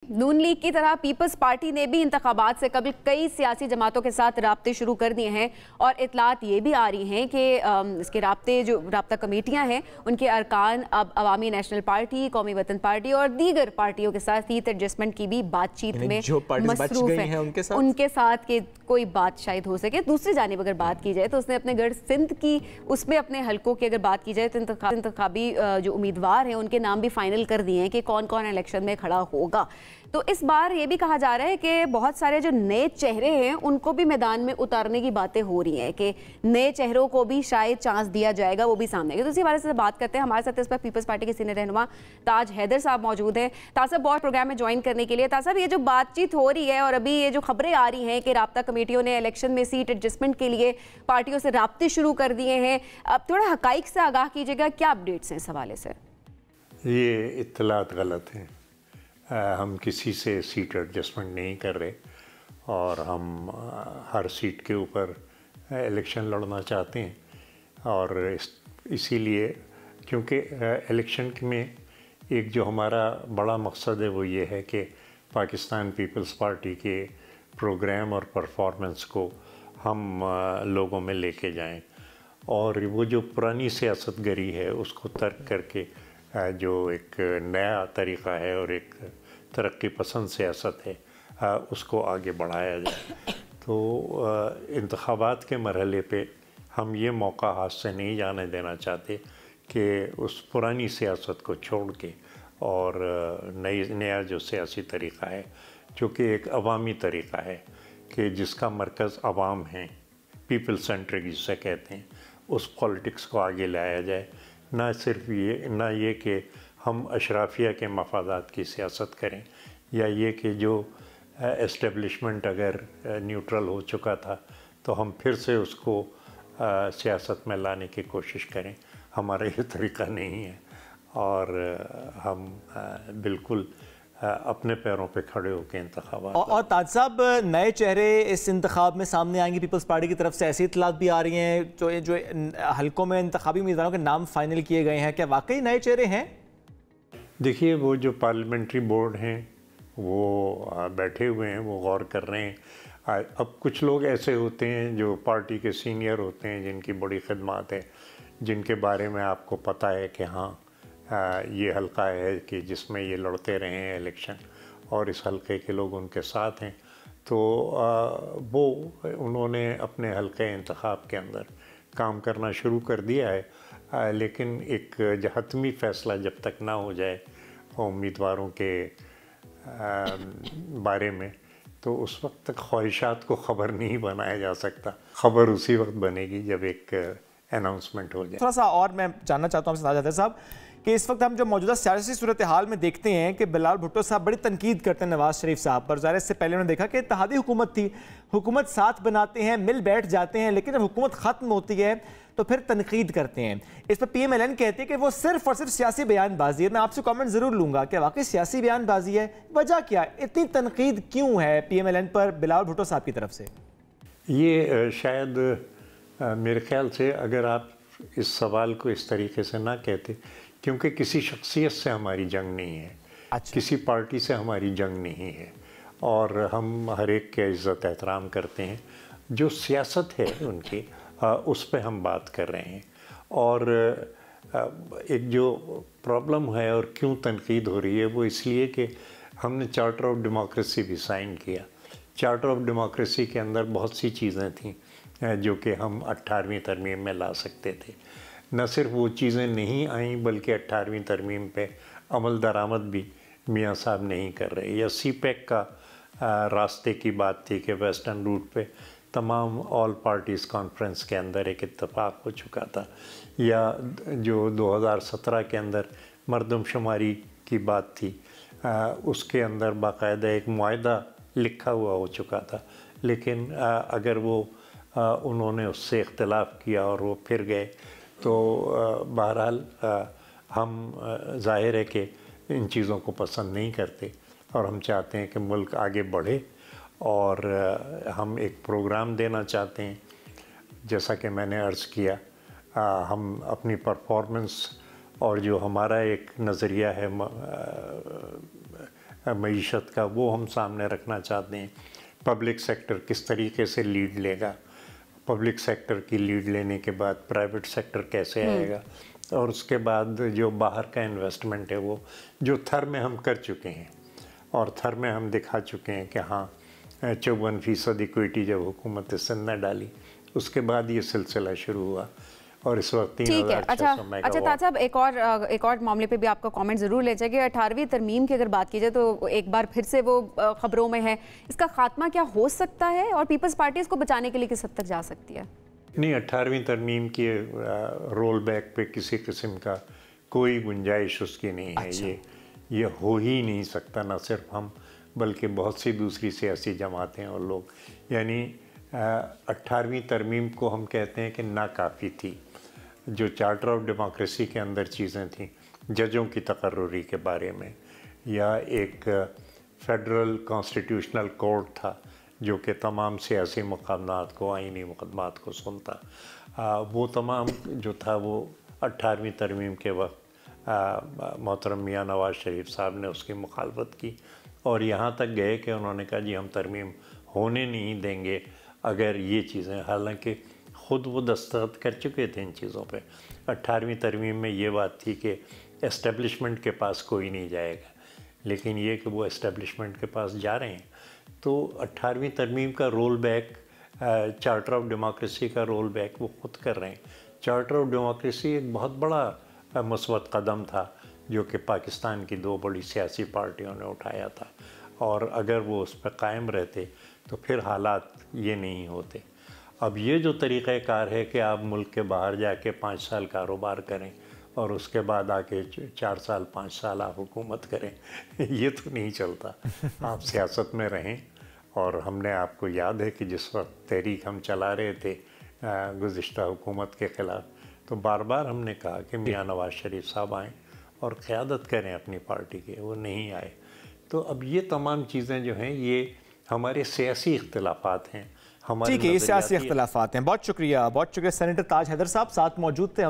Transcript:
नून league की तरह peoples party ने भी इंतखाबात से कबल कई सियासी जमातों के साथ राब्ते शुरू कर दिए हैं और इतलात ये भी आ रही हैं कि इसके राब्ता कमेटियां हैं उनके अरकान अब अवामी नेशनल पार्टी, कौमी वतन पार्टी और दीगर पार्टियों के साथ सीट एडजस्टमेंट की भी बातचीत में मसरूफ हैं उनके साथ कि कोई बात शायद हो सके। दूसरी जानिब अगर बात की जाए तो उसने अपने गढ़ सिंध की उसमें अपने हलकों की अगर बात की जाए तो इंतखाबी जो उम्मीदवार हैं उनके नाम भी फाइनल कर दिए हैं कि कौन कौन इलेक्शन में खड़ा होगा। तो इस बार ये भी कहा जा रहा है कि बहुत सारे जो नए चेहरे हैं उनको भी मैदान में उतारने की बातें हो रही हैं कि नए चेहरों को भी शायद चांस दिया जाएगा, वो भी सामने आएगा। तो इसी बारे से बात करते हैं। हमारे साथ इस पर पीपल्स पार्टी के सीनियर रहनुमा ताज हैदर साहब मौजूद हैं। ताज साहब बहुत प्रोग्राम में ज्वाइन करने के लिए। ताज साहब, ये जो बातचीत हो रही है और अभी ये जो खबरें आ रही हैं कि राब्ता कमेटियों ने इलेक्शन में सीट एडजस्टमेंट के लिए पार्टियों से राब्ते शुरू कर दिए हैं, अब थोड़ा हकाइक से आगाह कीजिएगा, क्या अपडेट्स हैं इस हवाले से? ये इत्तलात गलत हैं। हम किसी से सीट एडजस्टमेंट नहीं कर रहे और हम हर सीट के ऊपर इलेक्शन लड़ना चाहते हैं और इसीलिए क्योंकि इलेक्शन में एक जो हमारा बड़ा मकसद है वो ये है कि पाकिस्तान पीपल्स पार्टी के प्रोग्राम और परफॉर्मेंस को हम लोगों में लेके जाएं और वो जो पुरानी सियासतगरी है उसको तर्क करके जो एक नया तरीक़ा है और एक तरक्की पसंद सियासत है उसको आगे बढ़ाया जाए। तो इंतखाबात के मरहले पे हम ये मौका हाथ से नहीं जाने देना चाहते कि उस पुरानी सियासत को छोड़ के और नया जो सियासी तरीक़ा है जो कि एक अवामी तरीक़ा है कि जिसका मरकज़ अवाम है, पीपल सेंट्रिक जिसे कहते हैं, उस पॉलिटिक्स को आगे लाया जाए। ना सिर्फ ये कि हम अशराफिया के मफादात की सियासत करें या ये कि जो एस्टेब्लिशमेंट अगर न्यूट्रल हो चुका था तो हम फिर से उसको सियासत में लाने की कोशिश करें। हमारा ये तरीक़ा नहीं है और हम बिल्कुल अपने पैरों पे खड़े होकर इंतखाबात और ताज साहब, नए चेहरे इस इंतखाब में सामने आएंगे पीपल्स पार्टी की तरफ से, ऐसी इतलात भी आ रही हैं जो हलकों में इंतखाबी उम्मीदवारों के नाम फाइनल किए गए हैं, क्या वाकई नए चेहरे हैं? देखिए, वो जो पार्लियामेंट्री बोर्ड हैं वो बैठे हुए हैं, वो गौर कर रहे हैं। अब कुछ लोग ऐसे होते हैं जो पार्टी के सीनियर होते हैं जिनकी बड़ी खिदमत है, जिनके बारे में आपको पता है कि हाँ ये हलका है कि जिसमें ये लड़ते रहे हैं इलेक्शन और इस हलके के लोग उनके साथ हैं, तो वो उन्होंने अपने हलके इंतखाब के अंदर काम करना शुरू कर दिया है। लेकिन एक हतमी फ़ैसला जब तक ना हो जाए उम्मीदवारों के बारे में, तो उस वक्त तक ख्वाहिशात को ख़बर नहीं बनाया जा सकता। ख़बर उसी वक्त बनेगी जब एक अनाउंसमेंट हो जाए। थोड़ा सा और मैं जानना चाहता हूँ आपसे ताज हैदर साहब कि इस वक्त हम जो मौजूदा सियासी सूरत हाल में देखते हैं कि बिलावल भुट्टो साहब बड़ी तनकीद करते हैं नवाज शरीफ साहब पर। ज़ाहिर इससे पहले उन्होंने देखा कि इत्तेहादी हुकूमत थी, हुकूमत साथ बनाते हैं, मिल बैठ जाते हैं, लेकिन जब हुकूमत ख़त्म होती है तो फिर तनकीद करते हैं। इस पर PMLN कहती है कि वो सिर्फ और सिर्फ सियासी बयानबाजी है। मैं आपसे कमेंट ज़रूर लूँगा कि वाकई सियासी बयानबाजी है, वजह क्या है, इतनी तनकीद क्यों है PMLN पर बिलावल भुट्टो साहब की तरफ से? ये शायद मेरे ख्याल से अगर आप इस सवाल को इस तरीके से ना कहते, क्योंकि किसी शख्सियत से हमारी जंग नहीं है, अच्छा। किसी पार्टी से हमारी जंग नहीं है और हम हर एक के इज़्ज़त एहतराम करते हैं। जो सियासत है उनकी उस पे हम बात कर रहे हैं और एक जो प्रॉब्लम है और क्यों तनकीद हो रही है वो इसलिए कि हमने चार्टर ऑफ डेमोक्रेसी भी साइन किया। चार्टर ऑफ डेमोक्रेसी के अंदर बहुत सी चीज़ें थीं जो कि हम 18वीं तरमीम में ला सकते थे। न सिर्फ वो चीज़ें नहीं आईं बल्कि 18वीं तरमीम पे अमल दरामद भी मियाँ साहब नहीं कर रहे। या CPEC का रास्ते की बात थी कि वेस्टर्न रूट पे तमाम ऑल पार्टीज़ कॉन्फ्रेंस के अंदर एक इत्तेफाक हो चुका था। या जो 2017 के अंदर मरदमशुमारी की बात थी उसके अंदर बाकायदा एक मुआहदा लिखा हुआ हो चुका था, लेकिन अगर वो उन्होंने उससे इख्तिलाफ़ किया और वो फिर गए तो बहरहाल हम ज़ाहिर है कि इन चीज़ों को पसंद नहीं करते और हम चाहते हैं कि मुल्क आगे बढ़े और हम एक प्रोग्राम देना चाहते हैं। जैसा कि मैंने अर्ज़ किया, हम अपनी परफॉर्मेंस और जो हमारा एक नज़रिया है मईशत का, वो हम सामने रखना चाहते हैं। पब्लिक सेक्टर किस तरीके से लीड लेगा, पब्लिक सेक्टर की लीड लेने के बाद प्राइवेट सेक्टर कैसे आएगा, और उसके बाद जो बाहर का इन्वेस्टमेंट है वो जो थर में हम कर चुके हैं, और थर में हम दिखा चुके हैं कि हाँ 54% इक्विटी जब हुकूमत सिंध ने डाली उसके बाद ये सिलसिला शुरू हुआ, और इस वक्त 3600 मेगावाट। अच्छा ताज साहब, एक और मामले पे भी आपका कमेंट जरूर ले जाएगी। 18वीं तरमीम की अगर बात की जाए तो एक बार फिर से वो खबरों में है, इसका खात्मा क्या हो सकता है और पीपल्स पार्टी इसको बचाने के लिए किस हद तक जा सकती है? नहीं, 18वीं तरमीम की रोल बैक पे किसी किस्म का कोई गुंजाइश उसकी नहीं है। अच्छा। ये हो ही नहीं सकता, ना सिर्फ हम बल्कि बहुत सी दूसरी सियासी जमातें और लोग। यानी 18वीं तरमीम को हम कहते हैं कि नाकाफ़ी थी। जो चार्टर ऑफ डेमोक्रेसी के अंदर चीज़ें थीं, जजों की तकर्रुरी के बारे में, या एक फेडरल कॉन्स्टिट्यूशनल कोर्ट था जो कि तमाम सियासी मुक़ादमात को, आइनी मुक़दमात को सुनता, वो तमाम जो था वो 18वीं तरमीम के वक्त मोहतरम मियां नवाज़ शरीफ साहब ने उसकी मुखालफत की, और यहाँ तक गए कि उन्होंने कहा जी हम तरमीम होने नहीं देंगे अगर ये चीज़ें, हालांकि ख़ुद वो दस्तखत कर चुके थे इन चीज़ों पे। 18वीं तरमीम में ये बात थी कि एस्टेब्लिशमेंट के पास कोई नहीं जाएगा, लेकिन ये कि वो एस्टेब्लिशमेंट के पास जा रहे हैं। तो 18वीं तरमीम का roll back, charter of democracy का रोल बैक वो खुद कर रहे हैं। चार्टर ऑफ डेमोक्रेसी एक बहुत बड़ा मुस्बत कदम था जो कि पाकिस्तान की दो बड़ी सियासी पार्टियों ने उठाया था, और अगर वो उस पर कायम रहते तो फिर हालात ये नहीं होते। अब ये जो तरीक़ाकार है कि आप मुल्क के बाहर जाके 5 साल कारोबार करें और उसके बाद आके 4 साल 5 साल आप हुकूमत करें, ये तो नहीं चलता। आप सियासत में रहें, और हमने आपको याद है कि जिस वक्त तहरीक हम चला रहे थे गुज़िश्ता हुकूमत के ख़िलाफ़, तो बार बार हमने कहा कि मियां नवाज़ शरीफ साहब आएँ और क़यादत करें अपनी पार्टी के, वो नहीं आए। तो अब ये तमाम चीज़ें जो हैं ये हमारे सियासी इख्तिलाफ़ात हैं, हमारे ठीक है, ये सियासी इख्तिलाफ़ात हैं। बहुत शुक्रिया सेनेटर ताज हैदर साहब साथ मौजूद थे।